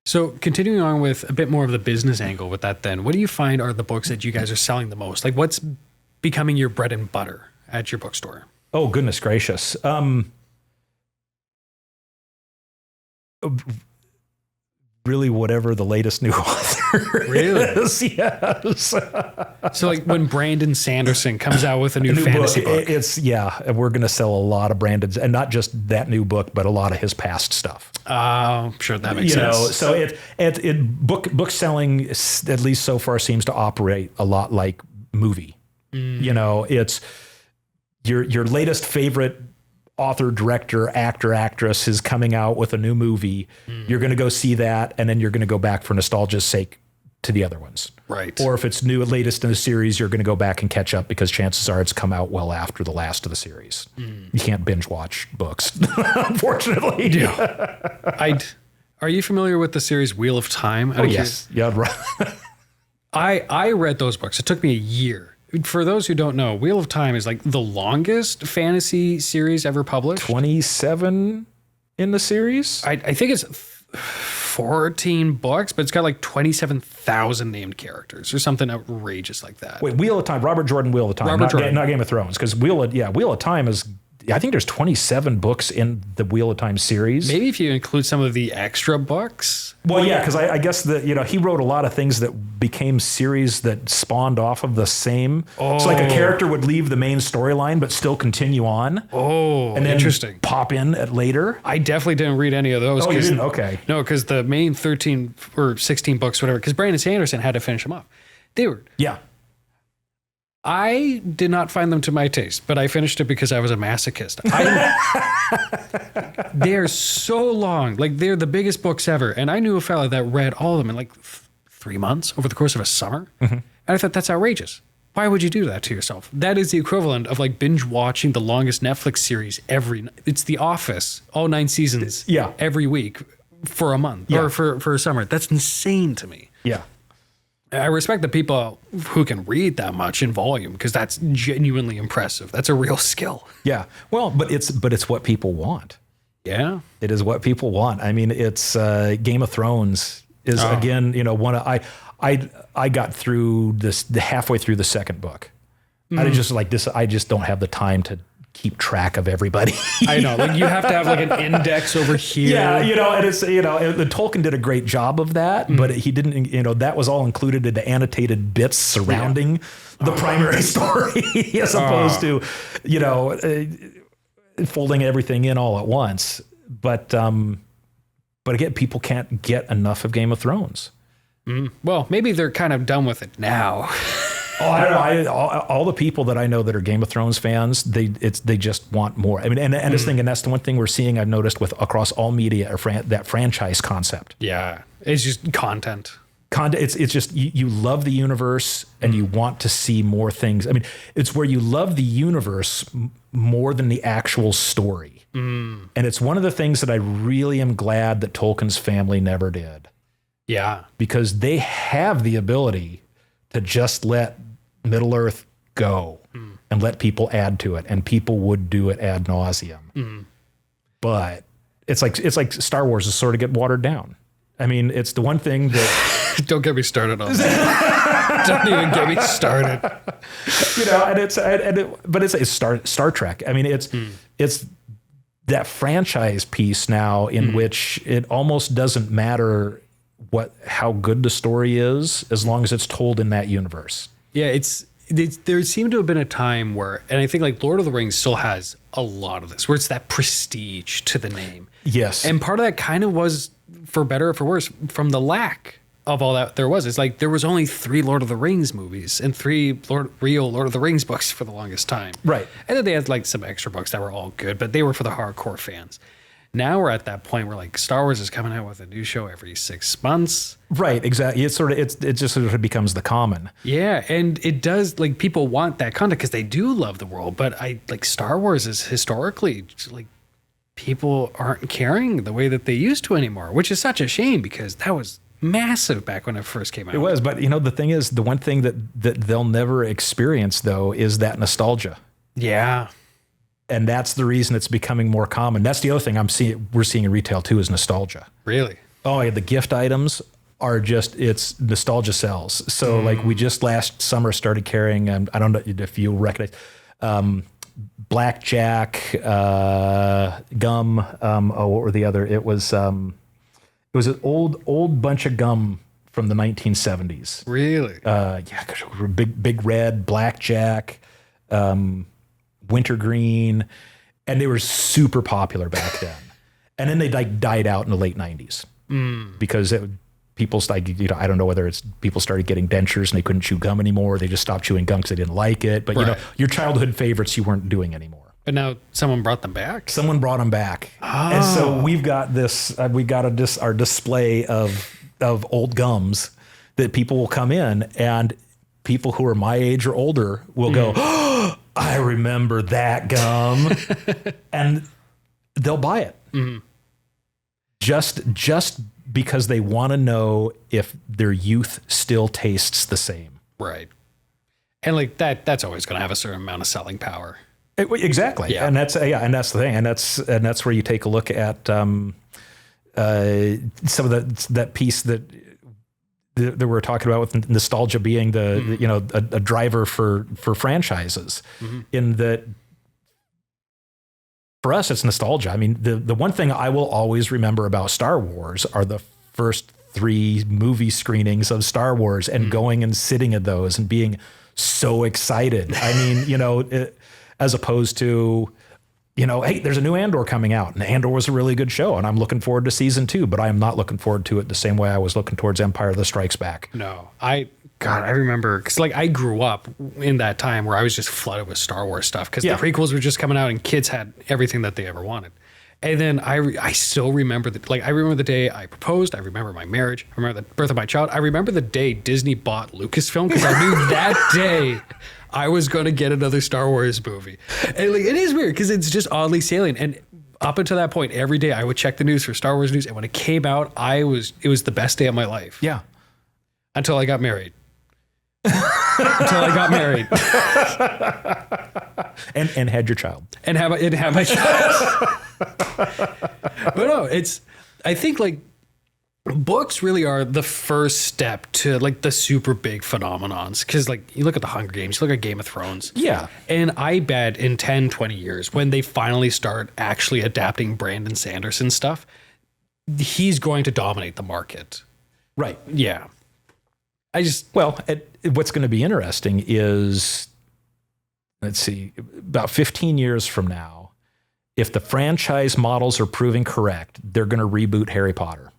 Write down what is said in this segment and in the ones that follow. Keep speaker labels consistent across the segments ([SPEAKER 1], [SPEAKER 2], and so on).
[SPEAKER 1] So continuing on with a bit more of the business angle with that then, what do you find are the books that you guys are selling the most? Like what's becoming your bread and butter at your bookstore?
[SPEAKER 2] Oh, goodness gracious. Really whatever the latest new author is. Yes.
[SPEAKER 1] So like when Brandon Sanderson comes out with a new fantasy book.
[SPEAKER 2] We're going to sell a lot of Brandon's, and not just that new book, but a lot of his past stuff.
[SPEAKER 1] I'm sure that makes sense.
[SPEAKER 2] So book selling, at least so far, seems to operate a lot like movie. It's your latest favorite author, director, actor, actress is coming out with a new movie. You're going to go see that, and then you're going to go back for nostalgia's sake to the other ones.
[SPEAKER 1] Right.
[SPEAKER 2] Or if it's new, latest in the series, you're going to go back and catch up because chances are it's come out well after the last of the series. You can't binge watch books, unfortunately.
[SPEAKER 1] Yeah. Are you familiar with the series Wheel of Time?
[SPEAKER 2] Oh, yes. Yeah, right.
[SPEAKER 1] I read those books. It took me a year. For those who don't know, Wheel of Time is like the longest fantasy series ever published.
[SPEAKER 2] 27 in the series?
[SPEAKER 1] I think it's 14 books, but it's got like 27,000 named characters or something outrageous like that.
[SPEAKER 2] Wait, Wheel of Time, Robert Jordan, Wheel of Time, not Game of Thrones, because Wheel of Time is... I think there's 27 books in the Wheel of Time series.
[SPEAKER 1] Maybe if you include some of the extra books.
[SPEAKER 2] Well, yeah, because I guess that he wrote a lot of things that became series that spawned off of the same. Oh. So like a character would leave the main storyline but still continue on.
[SPEAKER 1] Oh,
[SPEAKER 2] and then
[SPEAKER 1] interesting.
[SPEAKER 2] Pop in at later.
[SPEAKER 1] I definitely didn't read any of those.
[SPEAKER 2] Oh, you didn't? Okay.
[SPEAKER 1] No, because the main 13 or 16 books, whatever, because Brandon Sanderson had to finish them off. They were...
[SPEAKER 2] Yeah.
[SPEAKER 1] I did not find them to my taste, but I finished it because I was a masochist. They're so long. Like, they're the biggest books ever. And I knew a fella that read all of them in like 3 months over the course of a summer. And I thought, that's outrageous. Why would you do that to yourself? That is the equivalent of like binge watching the longest Netflix series it's The Office, all 9 seasons every week for a month or for a summer. That's insane to me.
[SPEAKER 2] Yeah.
[SPEAKER 1] I respect the people who can read that much in volume because that's genuinely impressive. That's a real skill.
[SPEAKER 2] Yeah. Well, but it's what people want.
[SPEAKER 1] Yeah.
[SPEAKER 2] It is what people want. I mean, it's Game of Thrones is again, one of I got through halfway through the second book. I just like this. I just don't have the time to keep track of everybody.
[SPEAKER 1] I know, like you have to have like an index over here.
[SPEAKER 2] Yeah, and it's the Tolkien did a great job of that, but he didn't. That was all included in the annotated bits surrounding the primary story, as opposed to, folding everything in all at once. But again, people can't get enough of Game of Thrones.
[SPEAKER 1] Well, maybe they're kind of done with it now.
[SPEAKER 2] I don't know. All the people that I know that are Game of Thrones fans, they just want more. I mean, and that's the one thing we're seeing. I've noticed with across all media, that franchise concept.
[SPEAKER 1] Yeah, it's just content.
[SPEAKER 2] It's just you love the universe and you want to see more things. I mean, it's where you love the universe more than the actual story. And it's one of the things that I really am glad that Tolkien's family never did.
[SPEAKER 1] Yeah,
[SPEAKER 2] because they have the ability to just let Middle Earth go and let people add to it, and people would do it ad nauseum. But it's like Star Wars is sort of get watered down. I mean, it's the one thing that
[SPEAKER 1] don't get me started on that. Don't even get me started.
[SPEAKER 2] But it's Star Trek. I mean, it's that franchise piece now in which it almost doesn't matter how good the story is as long as it's told in that universe.
[SPEAKER 1] Yeah, there seemed to have been a time where, and I think like Lord of the Rings still has a lot of this, where it's that prestige to the name.
[SPEAKER 2] Yes.
[SPEAKER 1] And part of that kind of was, for better or for worse, from the lack of all that there was. It's like there was only 3 Lord of the Rings movies and 3 real Lord of the Rings books for the longest time.
[SPEAKER 2] Right.
[SPEAKER 1] And then they had like some extra books that were all good, but they were for the hardcore fans. Now we're at that point where like Star Wars is coming out with a new show every 6 months.
[SPEAKER 2] Right, exactly. It just sort of becomes the common.
[SPEAKER 1] Yeah, and it does, like, people want that content because they do love the world, but Star Wars is historically like people aren't caring the way that they used to anymore, which is such a shame because that was massive back when it first came out.
[SPEAKER 2] It was, but the thing is, the one thing that they'll never experience though is that nostalgia.
[SPEAKER 1] Yeah.
[SPEAKER 2] And that's the reason it's becoming more common. That's the other thing we're seeing in retail too, is nostalgia.
[SPEAKER 1] Really?
[SPEAKER 2] Oh, yeah, the gift items are just, it's nostalgia sells. So like we just last summer started carrying, I don't know if you recognize, blackjack, gum. What were the other? It was an old bunch of gum from the 1970s.
[SPEAKER 1] Really?
[SPEAKER 2] Yeah, big red, blackjack, wintergreen, and they were super popular back then. And then they like died out in the late 90s because people started, I don't know whether it's people started getting dentures and they couldn't chew gum anymore. They just stopped chewing gum because they didn't like it. But your childhood favorites you weren't doing anymore.
[SPEAKER 1] But now someone brought them back.
[SPEAKER 2] Someone brought them back, and so we've got this. Our display of old gums that people will come in, and people who are my age or older will go, oh, I remember that gum, and they'll buy it. Just because they want to know if their youth still tastes the same.
[SPEAKER 1] Right. And like that's always going to have a certain amount of selling power.
[SPEAKER 2] Exactly. Yeah. And that's the thing. And that's where you take a look at some of that piece that we're talking about with nostalgia being a driver for franchises, in that for us, it's nostalgia. I mean, the one thing I will always remember about Star Wars are the first 3 movie screenings of Star Wars and going and sitting at those and being so excited. I mean, as opposed to, hey, there's a new Andor coming out, and Andor was a really good show, and I'm looking forward to season 2, but I am not looking forward to it the same way I was looking towards Empire that Strikes Back.
[SPEAKER 1] No, I remember, because like I grew up in that time where I was just flooded with Star Wars stuff, because the prequels were just coming out and kids had everything that they ever wanted. And then I still remember I remember the day I proposed. I remember my marriage. I remember the birth of my child. I remember the day Disney bought Lucasfilm, because I knew that day I was going to get another Star Wars movie. And like, it is weird because it's just oddly salient. And up until that point, every day I would check the news for Star Wars news. And when it came out, it was the best day of my life.
[SPEAKER 2] Yeah.
[SPEAKER 1] Until I got married.
[SPEAKER 2] And had your child.
[SPEAKER 1] And have my child. But no, I think like books really are the first step to like the super big phenomenons. Because like you look at the Hunger Games, you look at Game of Thrones.
[SPEAKER 2] Yeah.
[SPEAKER 1] And I bet in 10, 20 years, when they finally start actually adapting Brandon Sanderson stuff, he's going to dominate the market.
[SPEAKER 2] Right.
[SPEAKER 1] Yeah.
[SPEAKER 2] What's going to be interesting is, let's see, about 15 years from now, if the franchise models are proving correct, they're going to reboot Harry Potter.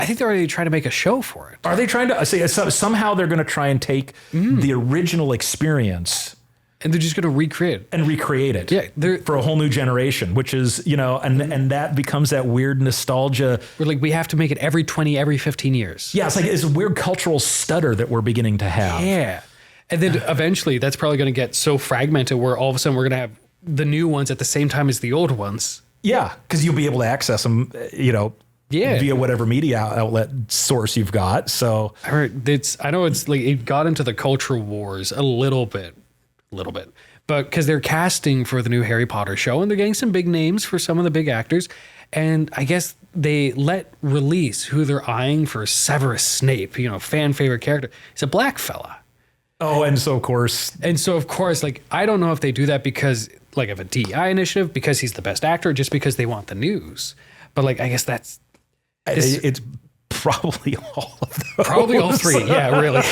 [SPEAKER 1] I think they're already trying to make a show for it.
[SPEAKER 2] Are they trying to say somehow they're going to try and take the original experience
[SPEAKER 1] and they're just going to recreate
[SPEAKER 2] it? Yeah, for a whole new generation, which is, and that becomes that weird nostalgia.
[SPEAKER 1] We're like, we have to make it every 15 years.
[SPEAKER 2] Yeah, it's a weird cultural stutter that we're beginning to have.
[SPEAKER 1] Yeah. And then eventually that's probably going to get so fragmented where all of a sudden we're going to have the new ones at the same time as the old ones.
[SPEAKER 2] Yeah, because you'll be able to access them, via whatever media outlet source you've got. So
[SPEAKER 1] I know it's like it got into the culture wars a little bit, but because they're casting for the new Harry Potter show and they're getting some big names for some of the big actors. And I guess they let release who they're eyeing for Severus Snape, fan favorite character. He's a black fella.
[SPEAKER 2] Oh, and so of course,
[SPEAKER 1] like, I don't know if they do that because like of a DEI initiative, because he's the best actor, just because they want the news. But like, I guess
[SPEAKER 2] it's probably all of those.
[SPEAKER 1] Probably all 3. Yeah, really.